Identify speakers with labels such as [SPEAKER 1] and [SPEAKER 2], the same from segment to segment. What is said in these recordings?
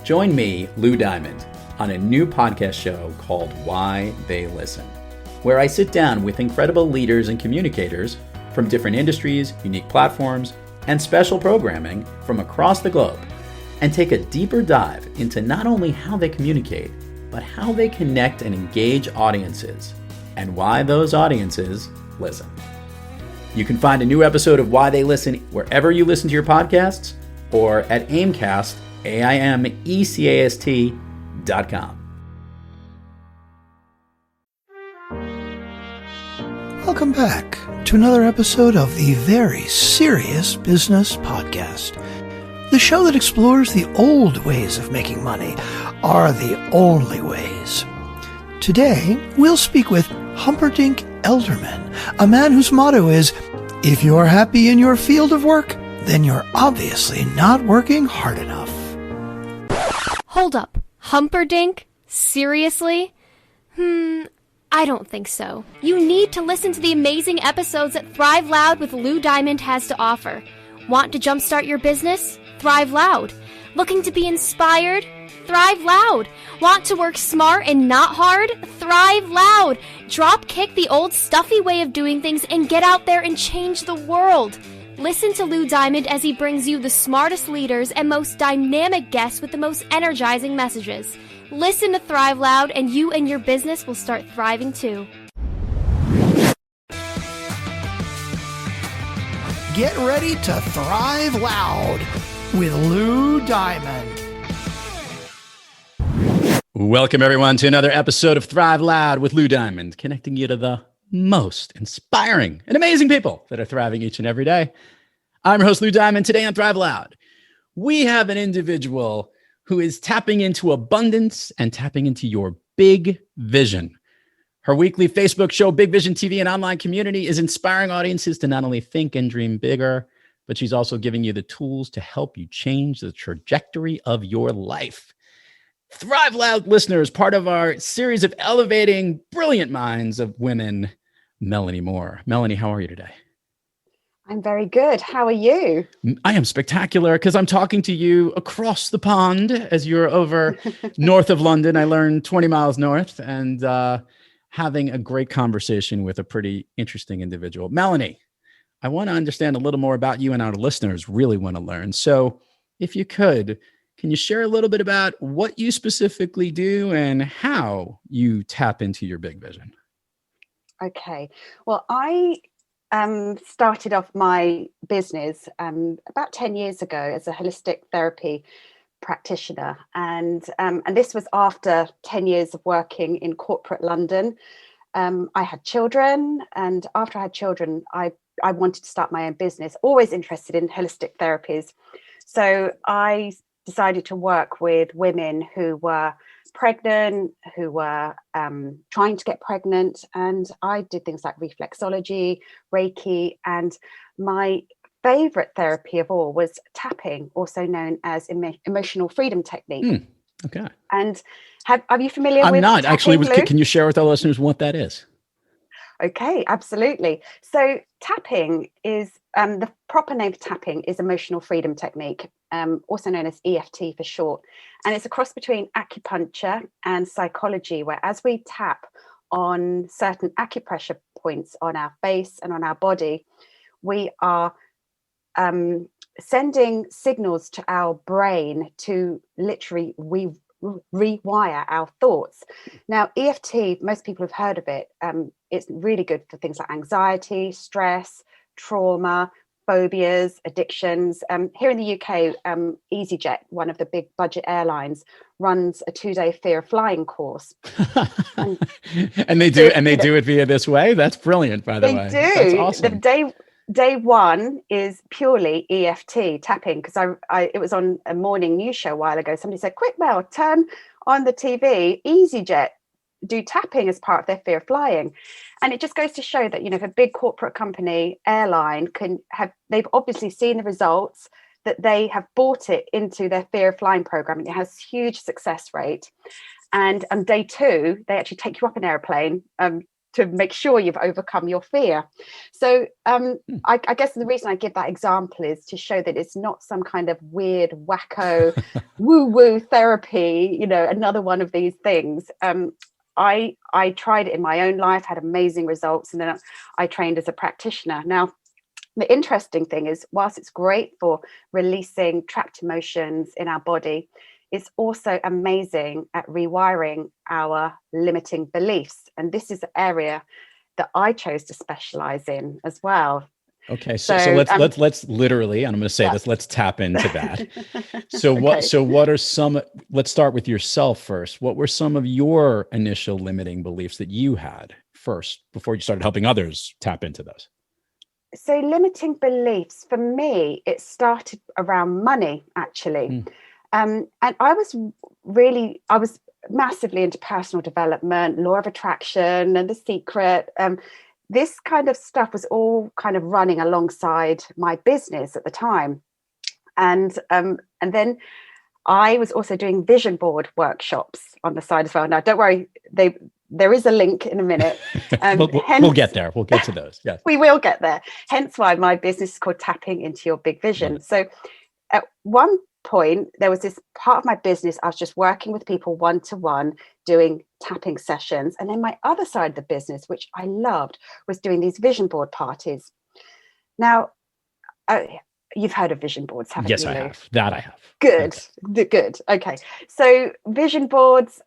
[SPEAKER 1] Join me, Lou Diamond, on a new podcast show called Why They Listen, where I sit down with incredible leaders and communicators from different industries, unique platforms, and special programming from across the globe, and take a deeper dive into not only how they communicate, but how they connect and engage audiences, and why those audiences listen. You can find a new episode of Why They Listen wherever you listen to your podcasts, or at Aimcast, AIMECAST.com.
[SPEAKER 2] Welcome back to another episode of the Very Serious Business Podcast. The show that explores the old ways of making money are the only ways. Today, we'll speak with Humperdinck Elderman, a man whose motto is, if you're happy in your field of work, then you're obviously not working hard enough.
[SPEAKER 3] Hold up. Humperdinck? Seriously? I don't think so. You need to listen to the amazing episodes that Thrive Loud with Lou Diamond has to offer. Want to jumpstart your business? Thrive Loud. Looking to be inspired? Thrive Loud. Want to work smart and not hard? Thrive Loud. Drop kick the old stuffy way of doing things and get out there and change the world. Listen to Lou Diamond as he brings you the smartest leaders and most dynamic guests with the most energizing messages. Listen to Thrive Loud and you and your business will start thriving too.
[SPEAKER 2] Get ready to Thrive Loud with Lou Diamond.
[SPEAKER 1] Welcome, everyone, to another episode of Thrive Loud with Lou Diamond, connecting you to the most inspiring and amazing people that are thriving each and every day. I'm your host, Lou Diamond. Today on Thrive Loud, we have an individual who is tapping into abundance and tapping into your big vision. Her weekly Facebook show, Big Vision TV, and online community is inspiring audiences to not only think and dream bigger, but she's also giving you the tools to help you change the trajectory of your life. Thrive Loud listeners, part of our series of elevating brilliant minds of women, Melanie Moore. Melanie, how are you today?
[SPEAKER 4] I'm very good. How are you?
[SPEAKER 1] I am spectacular because I'm talking to you across the pond as you're over north of London. I learned 20 miles north and having a great conversation with a pretty interesting individual. Melanie, I want to understand a little more about you, and our listeners really want to learn. So if you could, can you share a little bit about what you specifically do and how you tap into your big vision?
[SPEAKER 4] Okay. Well, I started off my business about 10 years ago as a holistic therapy practitioner. And this was after 10 years of working in corporate London. I had children, and after I had children, I wanted to start my own business, always interested in holistic therapies. So I decided to work with women who were pregnant, who were trying to get pregnant, and I did things like reflexology, Reiki, and my favorite therapy of all was tapping, also known as emotional freedom technique.
[SPEAKER 1] Okay.
[SPEAKER 4] And are you familiar with
[SPEAKER 1] I'm not.
[SPEAKER 4] tapping,
[SPEAKER 1] Actually,
[SPEAKER 4] Lou?
[SPEAKER 1] can you share with our listeners what that is?
[SPEAKER 4] Okay, absolutely. So tapping is, the proper name for tapping is emotional freedom technique, also known as EFT for short. And it's a cross between acupuncture and psychology, where as we tap on certain acupressure points on our face and on our body, we are sending signals to our brain to literally rewire our thoughts. Now, EFT, most people have heard of it. It's really good for things like anxiety, stress, trauma, phobias, addictions. Here in the UK, EasyJet, one of the big budget airlines, runs a 2-day fear of flying course.
[SPEAKER 1] and they do it via this way. That's brilliant, by the way.
[SPEAKER 4] They do.
[SPEAKER 1] That's awesome.
[SPEAKER 4] Day one is purely EFT tapping, because it was on a morning news show a while ago. Somebody said, quick, Mel, turn on the TV, EasyJet do tapping as part of their fear of flying. And it just goes to show that, if a big corporate company, airline, they've obviously seen the results, that they have bought it into their fear of flying program, and it has huge success rate. And on day two, they actually take you up an airplane, to make sure you've overcome your fear. So I guess the reason I give that example is to show that it's not some kind of weird, wacko, woo-woo therapy, another one of these things. I tried it in my own life, had amazing results, and then I trained as a practitioner. Now, the interesting thing is, whilst it's great for releasing trapped emotions in our body, it's also amazing at rewiring our limiting beliefs. And this is an area that I chose to specialize in as well.
[SPEAKER 1] Okay, so let's literally, and I'm going to say this, let's tap into that. So what are some, let's start with yourself first. What were some of your initial limiting beliefs that you had first before you started helping others tap into those?
[SPEAKER 4] So limiting beliefs, for me, it started around money, actually. And I was massively into personal development, law of attraction, and The Secret. This kind of stuff was all kind of running alongside my business at the time. And then I was also doing vision board workshops on the side as well. Now, don't worry, there is a link in a minute.
[SPEAKER 1] We'll get there. We'll get to those. Yes.
[SPEAKER 4] We will get there. Hence why my business is called Tapping Into Your Big Vision. So at one point, there was this part of my business, I was just working with people one-to-one, doing tapping sessions. And then my other side of the business, which I loved, was doing these vision board parties. Now, you've heard of vision boards, haven't you?
[SPEAKER 1] Yes, I have. That I have.
[SPEAKER 4] Good. Okay. So vision boards,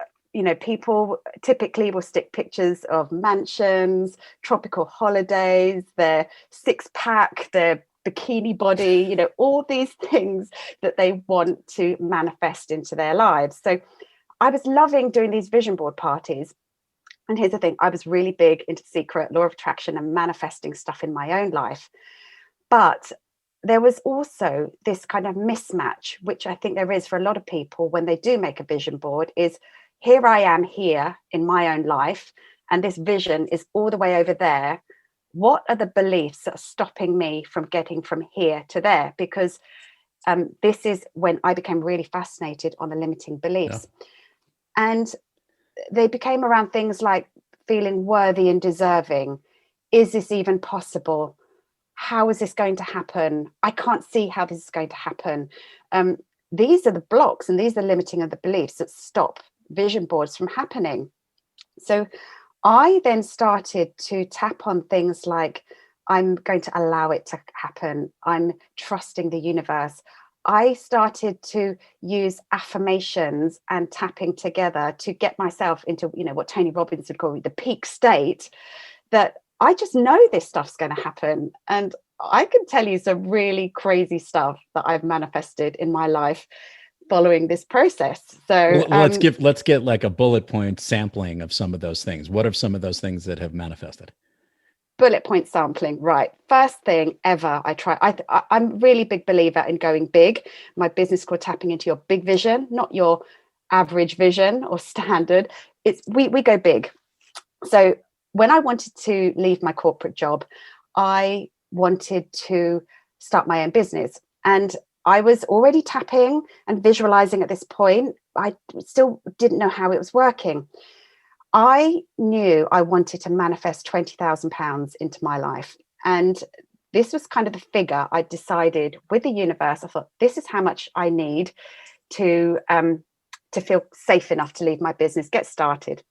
[SPEAKER 4] people typically will stick pictures of mansions, tropical holidays, their six-pack, their bikini body, all these things that they want to manifest into their lives. So I was loving doing these vision board parties. And here's the thing, I was really big into Secret, law of attraction, and manifesting stuff in my own life. But there was also this kind of mismatch, which I think there is for a lot of people when they do make a vision board, is here I am here in my own life, and this vision is all the way over there. What are the beliefs that are stopping me from getting from here to there? Because this is when I became really fascinated on the limiting beliefs. Yeah. And they became around things like feeling worthy and deserving. Is this even possible? How is this going to happen? I can't see how this is going to happen. These are the blocks, and these are limiting of the beliefs that stop vision boards from happening. So I then started to tap on things like, I'm going to allow it to happen. I'm trusting the universe. I started to use affirmations and tapping together to get myself into, what Tony Robbins would call the peak state, that I just know this stuff's going to happen. And I can tell you some really crazy stuff that I've manifested in my life following this process. So
[SPEAKER 1] let's get like a bullet point sampling of some of those things. What are some of those things that have manifested?
[SPEAKER 4] Bullet point sampling, right? First thing ever I try. I'm a really big believer in going big. My business is called Tapping Into Your Big Vision, not your average vision or standard. It's we go big. So when I wanted to leave my corporate job, I wanted to start my own business, and I was already tapping and visualizing at this point. I still didn't know how it was working. I knew I wanted to manifest £20,000 into my life. And this was kind of the figure I decided with the universe. I thought, this is how much I need to feel safe enough to leave my business, get started.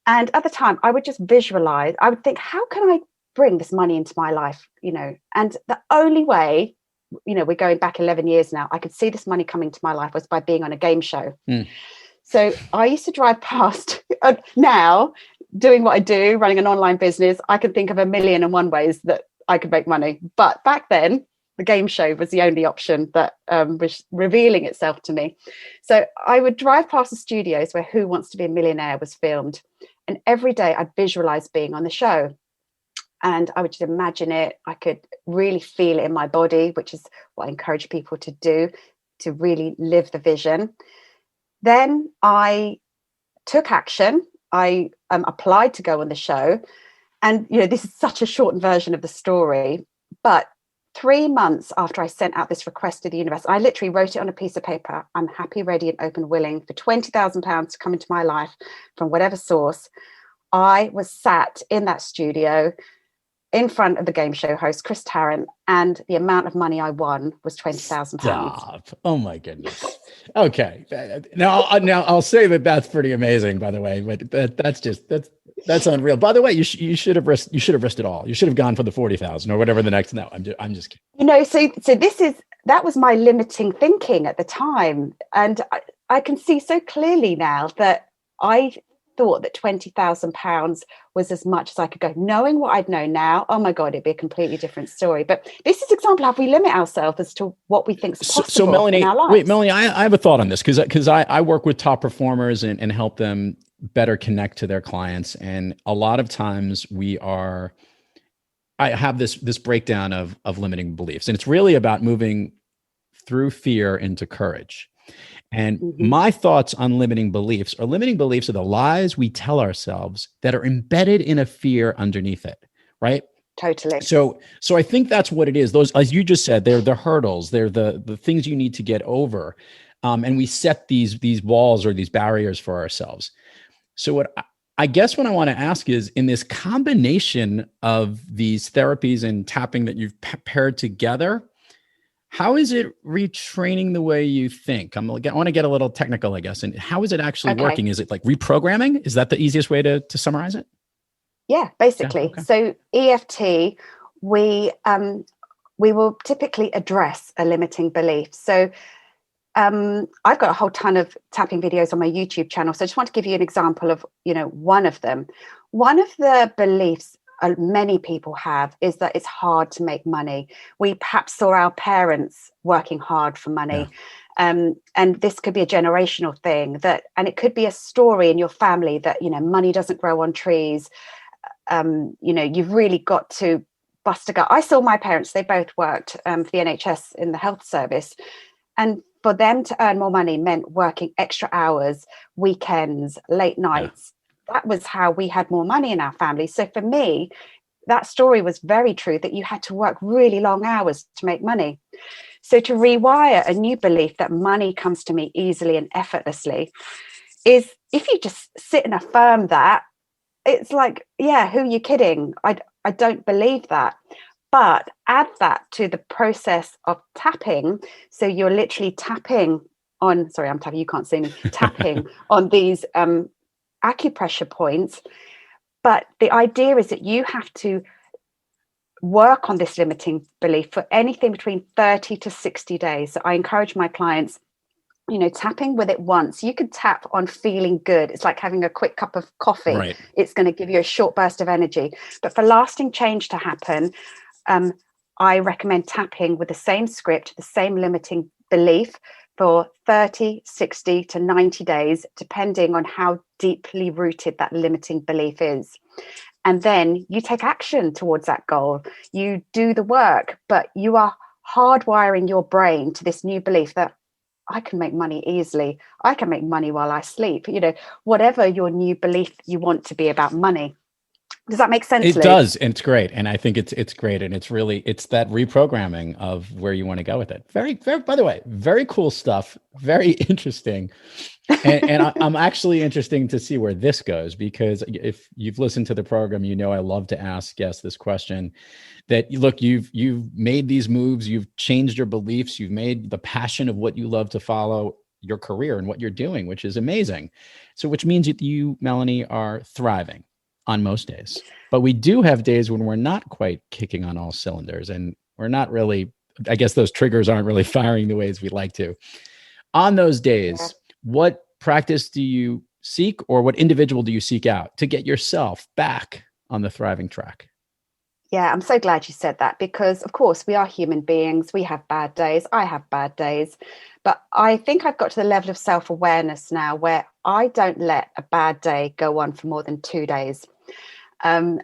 [SPEAKER 4] And at the time, I would just visualize. I would think, how can I bring this money into my life? And the only way, we're going back 11 years now, I could see this money coming to my life was by being on a game show. So I used to drive past, now doing what I do, running an online business, I can think of 1,000,001 ways that I could make money. But back then, the game show was the only option that was revealing itself to me. So I would drive past the studios where Who Wants to Be a Millionaire was filmed. And every day I'd visualize being on the show. And I would just imagine it. I could really feel it in my body, which is what I encourage people to do, to really live the vision. Then I took action. I applied to go on the show. And, this is such a shortened version of the story. But 3 months after I sent out this request to the universe, I literally wrote it on a piece of paper. I'm happy, ready, and open, willing for £20,000 to come into my life from whatever source. I was sat in that studio in front of the game show host, Chris Tarrant, and the amount of money I won was £20,000.
[SPEAKER 1] Stop. Oh my goodness. Okay. Now I'll say that that's pretty amazing, by the way, but that's unreal. By the way, you should have risked it all. You should have gone for the 40,000 or whatever the next. No, I'm just kidding.
[SPEAKER 4] So that was my limiting thinking at the time. And I can see so clearly now that I thought that £20,000 was as much as I could go. Knowing what I'd know now, oh my God, it'd be a completely different story. But this is an example of how we limit ourselves as to what we think is possible
[SPEAKER 1] so Melanie,
[SPEAKER 4] in our lives.
[SPEAKER 1] Wait, Melanie, I have a thought on this because I work with top performers and help them better connect to their clients. And a lot of times I have this breakdown of limiting beliefs, and it's really about moving through fear into courage. And my thoughts on limiting beliefs are the lies we tell ourselves that are embedded in a fear underneath it, right?
[SPEAKER 4] Totally.
[SPEAKER 1] So I think that's what it is. Those, as you just said, they're the hurdles. They're the things you need to get over. And we set these walls or these barriers for ourselves. So what I guess what I want to ask is, in this combination of these therapies and tapping that you've paired together, how is it retraining the way you think? I want to get a little technical, I guess. And how is it actually working? Is it like reprogramming? Is that the easiest way to summarize it?
[SPEAKER 4] Yeah, basically.
[SPEAKER 1] Yeah, okay.
[SPEAKER 4] So EFT, we will typically address a limiting belief. So I've got a whole ton of tapping videos on my YouTube channel. So I just want to give you an example of, one of them. One of the beliefs many people have is that it's hard to make money. We perhaps saw our parents working hard for money. Yeah. And this could be a generational thing and it could be a story in your family that, money doesn't grow on trees. You've really got to bust a gut. I saw my parents, they both worked for the NHS in the health service. And for them to earn more money meant working extra hours, weekends, late nights. Yeah. That was how we had more money in our family. So for me, that story was very true, that you had to work really long hours to make money. So to rewire a new belief that money comes to me easily and effortlessly is, if you just sit and affirm that, it's like, yeah, who are you kidding? I don't believe that. But add that to the process of tapping. So you're literally tapping on, sorry, I'm tapping, you can't see me, tapping on these acupressure points. But the idea is that you have to work on this limiting belief for anything between 30 to 60 days. So I encourage my clients, tapping with it once. You could tap on feeling good. It's like having a quick cup of coffee. Right. It's going to give you a short burst of energy. But for lasting change to happen, I recommend tapping with the same script, the same limiting belief for 30, 60 to 90 days, depending on how deeply rooted that limiting belief is. And then you take action towards that goal. You do the work, but you are hardwiring your brain to this new belief that I can make money easily. I can make money while I sleep. Whatever your new belief you want to be about money. Does that make sense?
[SPEAKER 1] It does. And it's great. And I think it's great. And it's that reprogramming of where you want to go with it. Very, very, by the way, very cool stuff. Very interesting. And I'm actually interesting to see where this goes, because if you've listened to the program, I love to ask guests this question, that look, you've made these moves, you've changed your beliefs, you've made the passion of what you love to follow your career and what you're doing, which is amazing. So which means that you, Melanie, are thriving on most days. But we do have days when we're not quite kicking on all cylinders, and we're not really, I guess those triggers aren't really firing the ways we'd like to. On those days, what practice do you seek, or what individual do you seek out to get yourself back on the thriving track?
[SPEAKER 4] Yeah, I'm so glad you said that, because of course we are human beings. We have bad days. I have bad days. But I think I've got to the level of self-awareness now where I don't let a bad day go on for more than 2 days. And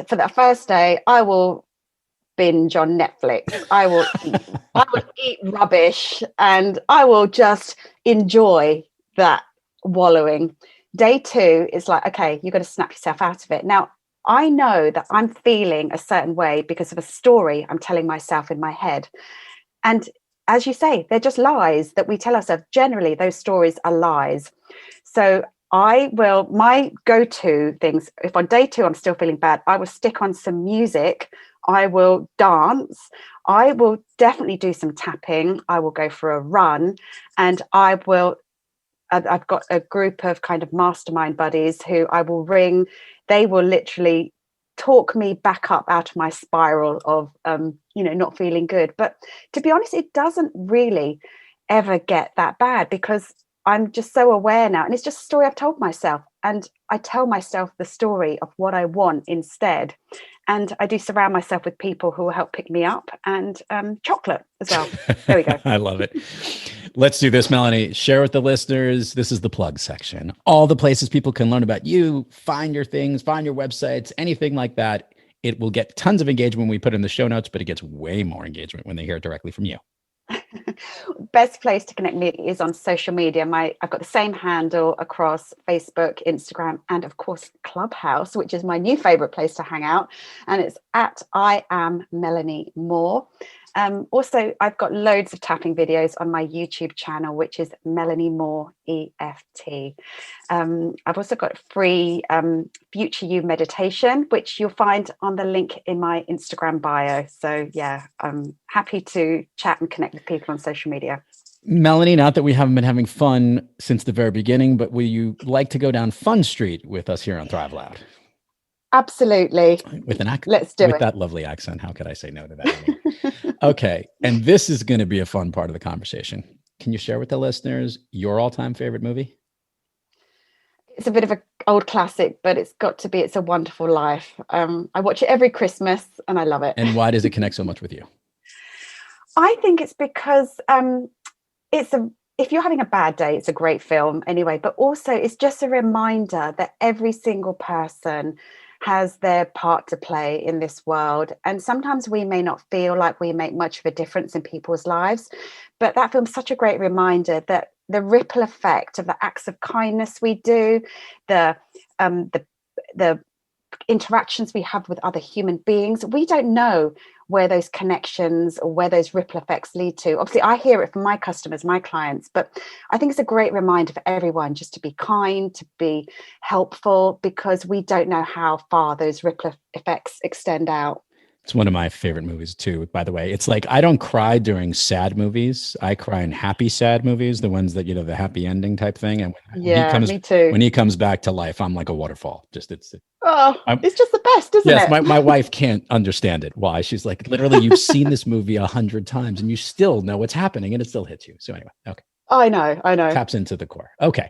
[SPEAKER 4] for that first day, I will binge on Netflix. I will eat rubbish, and I will just enjoy that wallowing. Day 2 is like, okay, you've got to snap yourself out of it. Now, I know that I'm feeling a certain way because of a story I'm telling myself in my head. And as you say, they're just lies that we tell ourselves. Generally, those stories are lies. So my go-to things, if on day 2 I'm still feeling bad, I will stick on some music, I will dance, I will definitely do some tapping, I will go for a run, and I've got a group of kind of mastermind buddies who I will ring. They will literally talk me back up out of my spiral of not feeling good. But to be honest, it doesn't really ever get that bad, because I'm just so aware now, and it's just a story I've told myself, and I tell myself the story of what I want instead. And I do surround myself with people who will help pick me up, and chocolate as well. There we go.
[SPEAKER 1] I love it. Let's do this, Melanie. Share with the listeners. This is the plug section. All the places people can learn about you, find your things, find your websites, anything like that. It will get tons of engagement when we put it in the show notes, but it gets way more engagement when they hear it directly from you.
[SPEAKER 4] Best place to connect me is on social media. I've got the same handle across Facebook, Instagram, and of course Clubhouse, which is my new favorite place to hang out, and it's at I am Melanie Moore. Also, I've got loads of tapping videos on my YouTube channel, which is Melanie Moore EFT. I've also got free Future You meditation, which you'll find on the link in my Instagram bio. So yeah, I'm happy to chat and connect with people on social media.
[SPEAKER 1] Melanie, not that we haven't been having fun since the very beginning, but will you like to go down Fun Street with us here on Thrive Loud?
[SPEAKER 4] Absolutely.
[SPEAKER 1] With an accent.
[SPEAKER 4] Let's do it.
[SPEAKER 1] With that lovely accent. How could I say no to that? Okay. And this is going to be a fun part of the conversation. Can you share with the listeners your all-time favorite movie?
[SPEAKER 4] It's a bit of an old classic, but it's got to be It's a Wonderful Life. I watch it every Christmas and I love it.
[SPEAKER 1] And why does it connect so much with you?
[SPEAKER 4] I think it's because if you're having a bad day, it's a great film anyway, but also it's just a reminder that every single person has their part to play in this world. And sometimes we may not feel like we make much of a difference in people's lives, but that film's such a great reminder that the ripple effect of the acts of kindness we do, the interactions we have with other human beings, we don't know where those connections or where those ripple effects lead to. Obviously, I hear it from my customers, my clients, but I think it's a great reminder for everyone just to be kind, to be helpful, because we don't know how far those ripple effects extend out.
[SPEAKER 1] It's one of my favorite movies too, by the way. It's like, I don't cry during sad movies. I cry in happy, sad movies, the ones that, the happy ending type thing. And
[SPEAKER 4] me too.
[SPEAKER 1] When he comes back to life, I'm like a waterfall. It's just
[SPEAKER 4] the best, isn't it?
[SPEAKER 1] Yes, my wife can't understand it. Why? She's like, literally, you've seen this movie 100 times and you still know what's happening and it still hits you. So anyway, okay.
[SPEAKER 4] I know.
[SPEAKER 1] Taps into the core. Okay.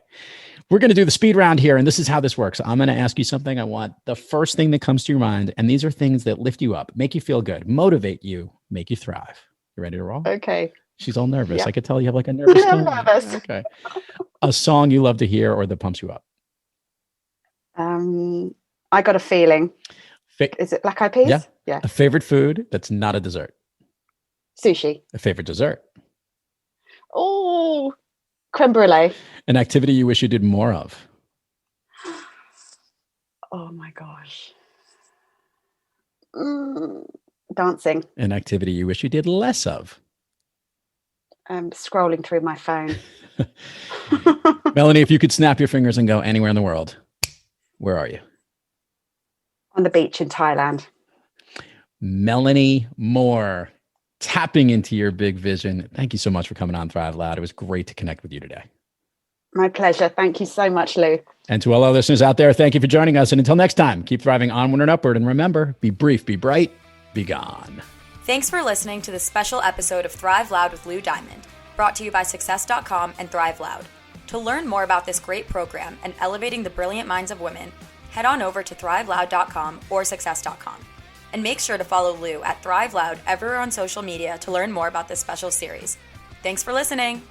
[SPEAKER 1] We're going to do the speed round here, and this is how this works. I'm going to ask you something. I want the first thing that comes to your mind, and these are things that lift you up, make you feel good, motivate you, make you thrive. You ready to roll?
[SPEAKER 4] Okay.
[SPEAKER 1] She's all nervous.
[SPEAKER 4] Yep.
[SPEAKER 1] I could tell you have like a nervous
[SPEAKER 4] I'm
[SPEAKER 1] tone.
[SPEAKER 4] nervous.
[SPEAKER 1] Okay. A song you love to hear or that pumps you up?
[SPEAKER 4] I Got a Feeling. Is it Black Eyed Peas? Yeah.
[SPEAKER 1] A favorite food that's not a dessert?
[SPEAKER 4] Sushi.
[SPEAKER 1] A favorite dessert?
[SPEAKER 4] Oh, creme brulee.
[SPEAKER 1] An activity you wish you did more of?
[SPEAKER 4] Oh my gosh. Dancing.
[SPEAKER 1] An activity you wish you did less of?
[SPEAKER 4] Scrolling through my phone.
[SPEAKER 1] Melanie, if you could snap your fingers and go anywhere in the world, where are you?
[SPEAKER 4] On the beach in Thailand.
[SPEAKER 1] Melanie Moore, tapping into your big vision. Thank you so much for coming on Thrive Loud. It was great to connect with you today.
[SPEAKER 4] My pleasure. Thank you so much, Lou.
[SPEAKER 1] And to all our listeners out there, thank you for joining us. And until next time, keep thriving onward and upward. And remember, be brief, be bright, be gone.
[SPEAKER 5] Thanks for listening to this special episode of Thrive Loud with Lou Diamond, brought to you by Success.com and Thrive Loud. To learn more about this great program and elevating the brilliant minds of women, head on over to thriveloud.com or Success.com. And make sure to follow Lou at Thrive Loud everywhere on social media to learn more about this special series. Thanks for listening.